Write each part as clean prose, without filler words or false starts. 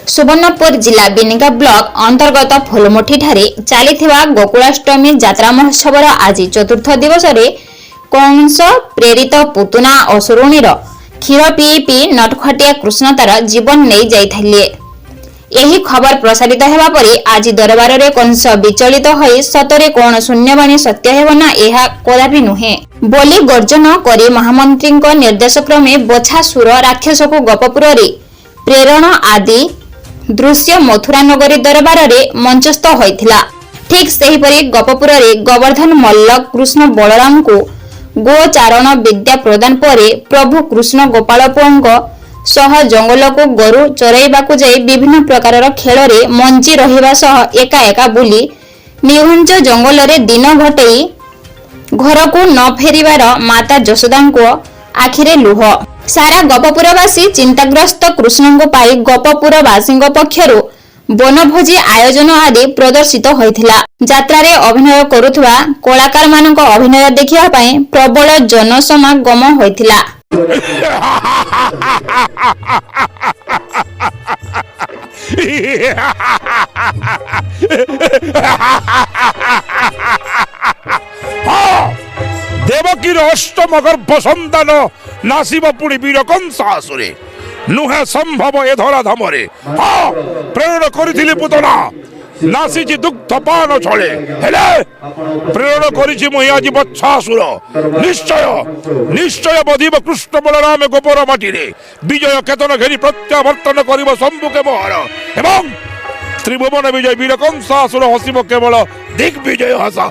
सुवर्णपुर जिला बिनिका ब्लॉक अंतर्गत फुलमुठी ठारे चलीथिबा गोकुलाष्टमी यात्रा महोत्सव आज चतुर्थ दिवस रे कंस प्रेरित पुतुना असुरुणीर क्षीर पी पी नटखटिया कृष्ण तार जीवन नहीं जाइथिले। यही खबर प्रसारित हेबा परे आज दरबार रे कंस विचलित होई सतरे कोन शून्यवाणी सत्य हेबना एहा कदापि नुहे बोली गर्जन करी महामंत्री निर्देश क्रमे बछासुर राक्षस को गपपुर रे प्रेरण आदि दृश्य मथुरा नगरी दरबार रे मंचस्थ होइथिला। ठीक सेही परि गपपुर रे गोवर्धन मल्ल कृष्ण बलराम को गोचारण विद्या प्रदान परे प्रभु कृष्ण गोपाल पुओंग सह जंगल को गरु चराइबाकू जाई विभिन्न प्रकार खेल रे मंची रहिबा सह एका एका बुली निहुंज जंगल रे दिन घटई घर को न फेरिबार माता जशोदा को आखिरे लुह। सारा गपपुरवासी चिंताग्रस्त कृष्ण को पाई गपपुरवासी पक्षरु बनभोजी आयोजन आदि प्रदर्शित होइथिला। यात्रा रे अभिनय करुथुवा कलाकार मानक अभिनय देखिया पई प्रबल जनसमागम होइथिला। देवकीर अष्टम गर्भ सन्तान नासिब पुणी वीर कंसासुरे नुहे संभव ए धरा धामरे हाँ प्रेरण करिथिली पुतना नासिची दुग्ध पान छळे हेले प्रेरण करिछि महि आज बच्छासुर निश्चय निश्चय बधिब कृष्ण बलराम गोपर माटीरे विजय केतन घेरी प्रत्यावर्तन करिब शंभुके बहर एवं त्रिभुवन विजय वीर कंसासुर हसिब केवल दिग्विजय हसा।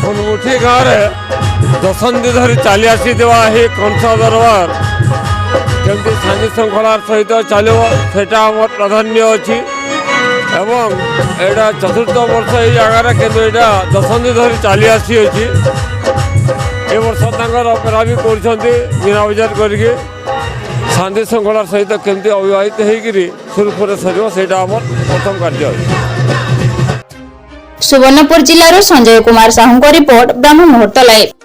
फुलमुठी गाँव दशंधि धरी चली आसी कंस दरबार केमती शांति श्रृंखलार सहित चलो सेटा आम प्राधान्य अच्छी एवं एटा चतुर्थ वर्ष ये जगार कि दशंधि धरी चली आसी अच्छी ए वर्ष अपेरा भी मीना बजार करके शांति श्रृंखलार सहित केमती अविवाहित होकर सुरखुरे सर से प्रथम कार्य। सुवर्णपुर जिल्लार संजय कुमार साहू रिपोर्ट ब्रह्म मुहूर्त लाइव।